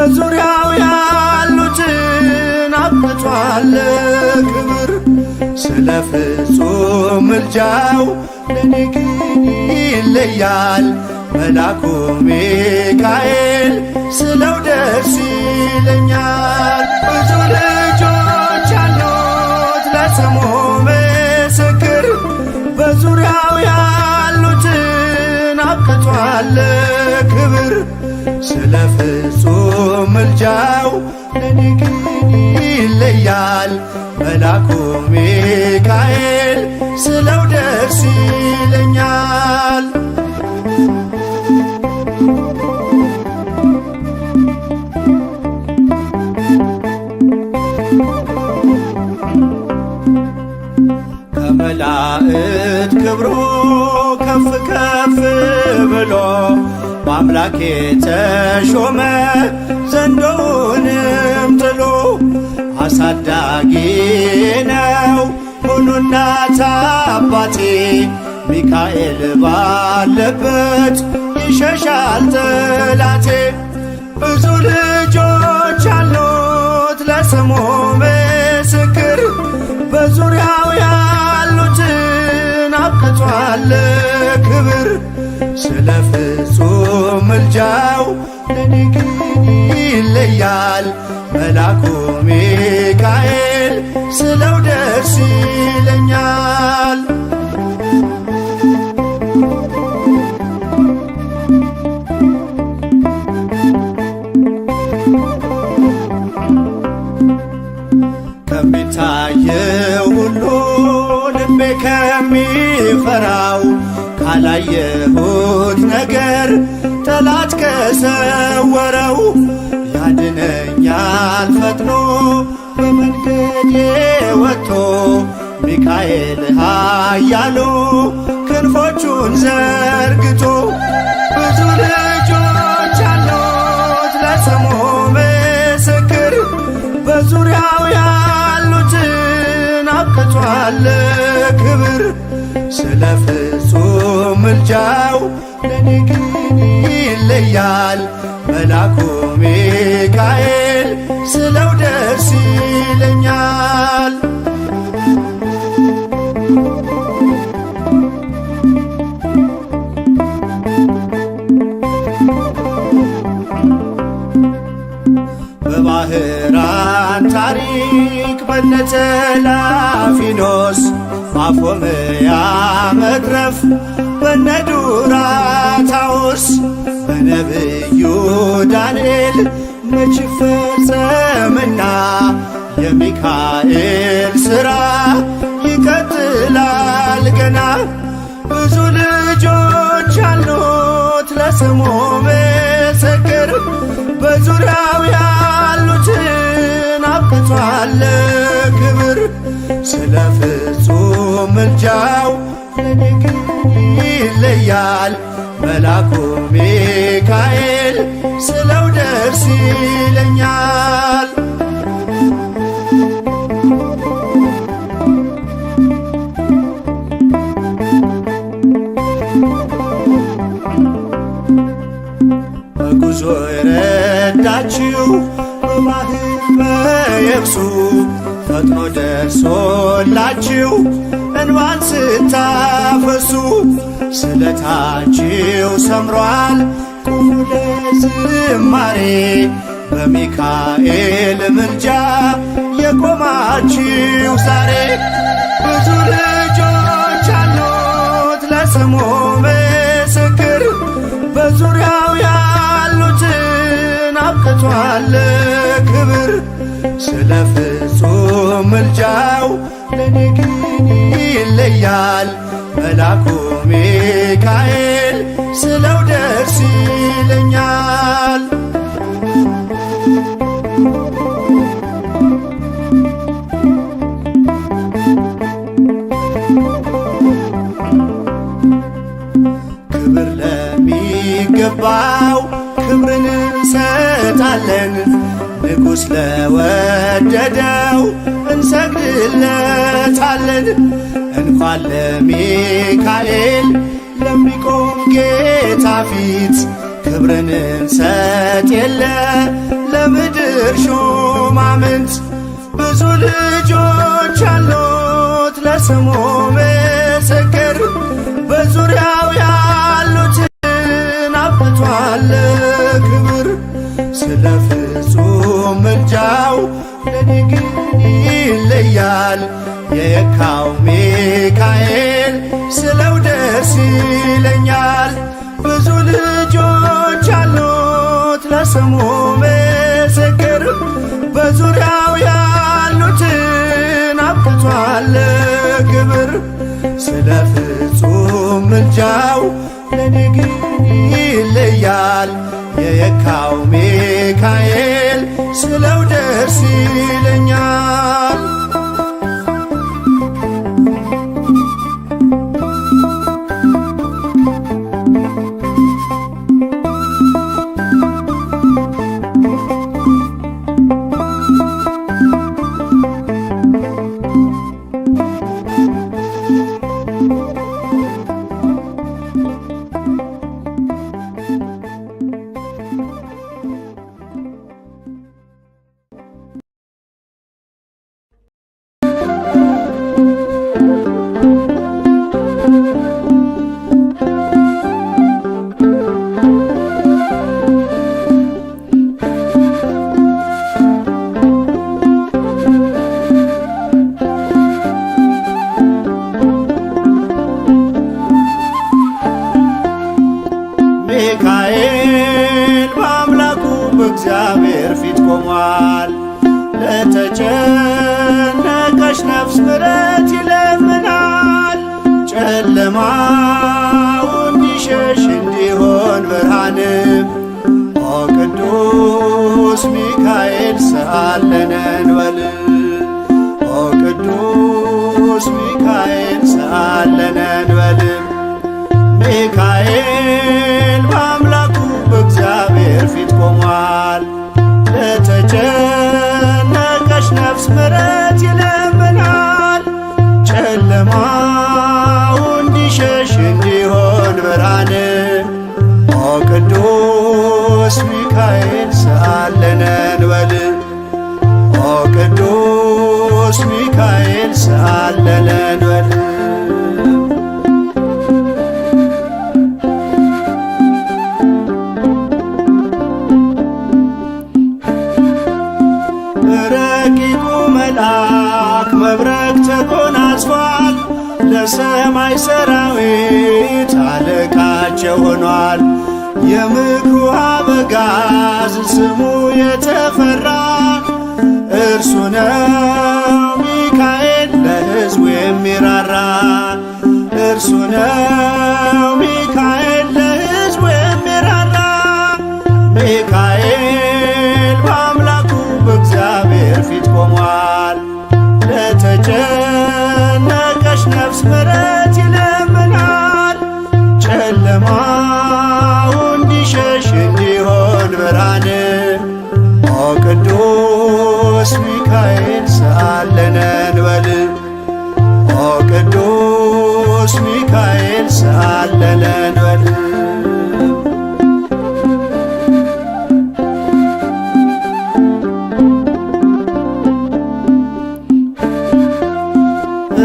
በዙሪያው ያሉትን አብቅቷል ክብር። ስለ ፍጹም ምልጃው ለኔ ግን ይለያል መላኩ ሚካኤል ስለው ደስ ይለኛል። ብዙ ልጆች አሉት ለስሙ ምስክር በዙሪያው ያሉትን አብቅቷል ክብር። ስለ ፍጹም ምልጃው ለኔ ግን ይለያል መላኩ ሚካኤል ስለው ደስ ይለኛል። ከመላእክት ክብሩ ከፍ ከፍ ብሎ በአምላኬ ተሾመ ዘንዶውንም ጥሎ። አሳዳጊ ነው ሁሉ እናት አባቴ ሚካኤል ባለበት ይሸሻል ጠላቴ። ብዙ ልጆች አሉት ለስሙ ምስክር በዙሪያው ያሉትን አብቅቷል ክብር። ስለ ፍጹም ምልጃው ለኔ ግን ይለያል መላኩ ሚካኤል ስለው ደስ ይለኛል። ከሚታየው ሁሉ ልቤ ከሚፈራው ካላየሁት ነገር ጠላት ከሰወረው ያድነኛል ፈጥኖ በመንገዴ ወጥቶ ሚካኤል ኃያሉ ክንፎቹን ዘርግቶ። ብዙ ልጆች አሉት ለስሙ ምስክር በዙሪያው ያሉትን አብቅቷል ክብር። ስለ ፍጹም ምልጃው ለኔ ግን ይለያል መላኩ ሚካኤል ስለው ደስ ይለኛል። በባህራን ታሪክ በነጠላፊኖስ ማፎምያ መትረፍ በነዱራታውስ በነብዩ ዳንኤል መች ፈጸምና የሚካኤል ሥራ ይቀጥላል ገና። ብዙ ልጆች አሉት ለስሙ ምስክር በዙሪያው ያሉትን አብቅቷል ክብር። ስለ ፍጹም ምልጃው ለኔ ግን ይለያል መላኩ ሚካኤል ስለው ደስ ይለኛል። በጉዞ የረዳችው በባህር በየብሱ ፈጥኖ ደርሶላችሁ እንባን ስታፈሱ ስለታችሁ ሰምሯል ቁሙ ለዝማሬ በሚካኤል ምልጃ የቆማችሁ ዛሬ። ብዙ ልጆች አሉት ለስሙ ምስክር በዙሪያው ያሉትን አብቅቷል ክብር። ስለ ፍጹም ምልጃው ለኔ ግን ይለያል መላኩ ሚካኤል ስለው ደስ ይለኛል። ክብር ለሚገባው ክብርን እንሰጣለን ንጉሥ ለወደደው እንሰግድለታለን። እንኳን ለሚካኤል ለሚቆም ጌታ ፊት ክብርን እንሰጥ የለ የምድር ሹማምንት ብዙ ልጆች አሉት ለስሙ ምስክር በዙሪያው ያሉትን አብቅቷል ክብር። ስለ ፍጹም ምልጃው ለኔ ግን ይለያል የየካው ሚካኤል ስለው ደስ ይለኛል። ብዙ ልጆች አሉት ለስሙ ምስክር በዙሪያው ያሉትን አብቅቷል ክብር። ስለ ፍጹም ምልጃው ለኔ ግን ይለያል የየካው ሚካኤል ስለው ደስ ይለኛል። ሚካኤል በአምላኩ በእግዚአብሔር ፊት ቆሟል። ለተጨነቀች ነፍስ ምሕረት ይለምናል። ጨለማው እንዲሸሽ እንዲሆን ብርሃንም ኦ ቅዱስ ሚካኤል ሰአለነ እንበል። ኦ ቅዱስ ሚካኤል ሰአለነ እንበል። ሚካኤል በአምላኩ በእግዚአብሔር ፊት ቆሟል። ለተጨነቀች ነፍስ ምሕረት ይለምናል። ጨለማው እንዲሸሽ እንዲሆን ብርሃን ኦ ቅዱስ ሚካኤል ሰአለነ እንበል። ኦ ቅዱስ ሚካኤል ሰአለነ እንበል። ረቂቁ መልአክ መብረቅ ተጎናጽፏል። ለሰማይ ሰራዊት አለቃቸው ሆኗል። የምክሩ አበጋዝ ስሙ የተፈራ እርሱ ነው ሚካኤል ለሕዝቡ የሚራራ። እርሱ ነው ሚካኤል ለሕዝቡ የሚራራ። ሚካኤል በአምላኩ በእግዚአብሔር ፊት ቆሟል። ለተጨነቀች ነፍስ ምሕረት ይለምናል። ጨለማው እንዲሸሽ እንዲሆን ብርሃን ኦ ቅዱስ ሚካኤል ሰአለነ እንበል። ኦ ቅዱስ ሚካኤል ሰአለነ እንበል።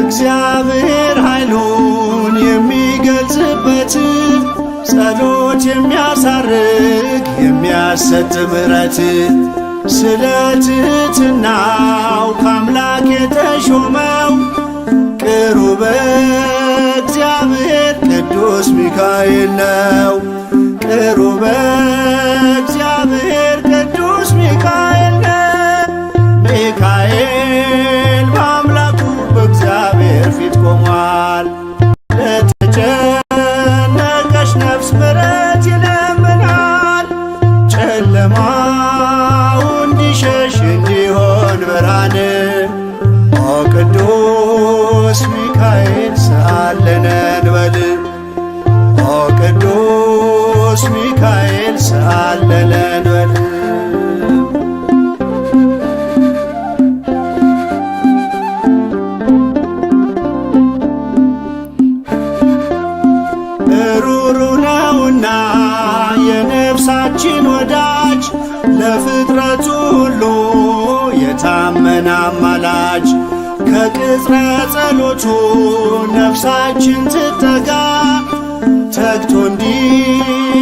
እግዚአብሔር ኃይሉን የሚገልጽበት ጸሎት የሚያሳርግ የሚያሰጥ ምሕረት ስለ ትሕትናው ከአምላክ የተሾመው ቅሩበ እግዚአብሔር ቅዱስ ሚካኤል ነው። ቅሩበ እግዚአብሔር ቅዱስ ሚካኤል ነው። ሚካኤል በአምላኩ በእግዚአብሔር ፊት ቆሟል። ለተጨነቀች ነፍስ ምሕረት ይለምናል። ጨለማው እንዲሸሽ እንዲሆን ብርሃን ኦ ቅዱስ ሚካኤል ሰአለነ እንበል። ኦ ቅዱስ ሚካኤል ሰአለነ እንበል። ሩሩ ነውና የነፍሳችን ወዳጅ ለፍጥረቱ ሁሉ የታመነ አማላጅ ከቅጽረ ጸሎቱ ነፍሳችን ትጠጋ ተግቶ እንዲጠብቀን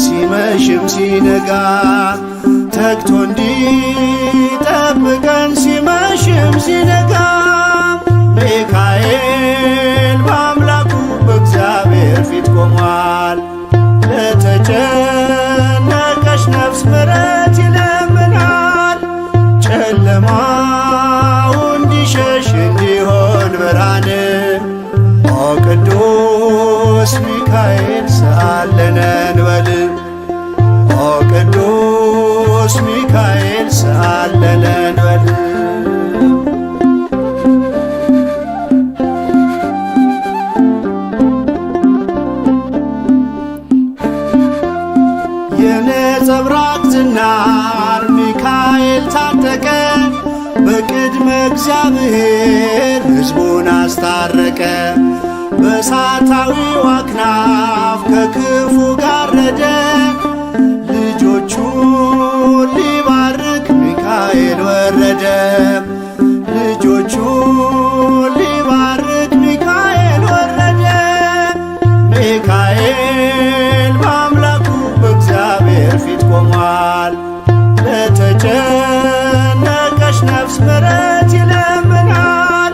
ሲመሽም ሲነጋ ተግቶ እንዲጠብቀን ሲመሽም ሲነጋ ሚካኤል በአምላኩ በእግዚአብሔር ፊት ቆሟል። ለተጨነቀች ነፍስ ምሕረት ይለምናል። ጨለማው እንዲሸሽ እንዲሆን ብርሃን ኦ ቅዱስ ሚካኤል ሰአለነ እንበል ኦ ቅዱስ ሚካኤል ሰአለነ እንበል። የነጸብራቅ ዝናር ሚካኤል ታጠቀ በቅድመ እግዚአብሔር ሕዝቡን አስታረቀ። በእሳታዊው አክናፍ ከክፉ ጋረደ ልጆቹን ሊባርክ ሚካኤል ወረደ። ልጆቹን ሊባርክ ሚካኤል ወረደ። ሚካኤል በአምላኩ በእግዚአብሔር ፊት ቆሟል። ለተጨነቀች ነፍስ ምሕረት ይለምናል።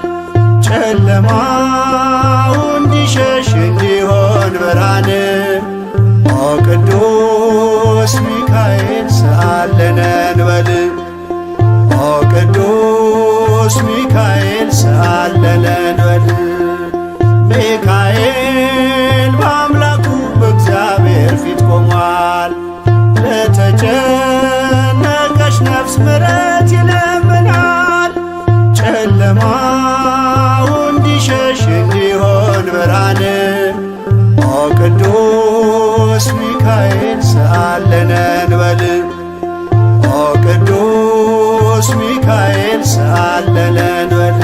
ጨለማው እንዲሸሽ እንዲሆን ብርሃን ኦ ቅዱስ ሚካኤል ሰአለነ እንበል ኦ ቅዱስ ሚካኤል ሰአለነ እንበል። ሚካኤል በአምላኩ በእግዚአብሔር ፊት ቆሟል። ለተጨነቀች ነፍስ ምሕረት ይለምናል። ጨለማው እንዲሸሽ እንዲሆን ብርሃን ኦ ቅዱስ ሚካኤል ሰአለነ እንበል ኦ ቅዱስ ሚካኤል ሰአለነ እንበል።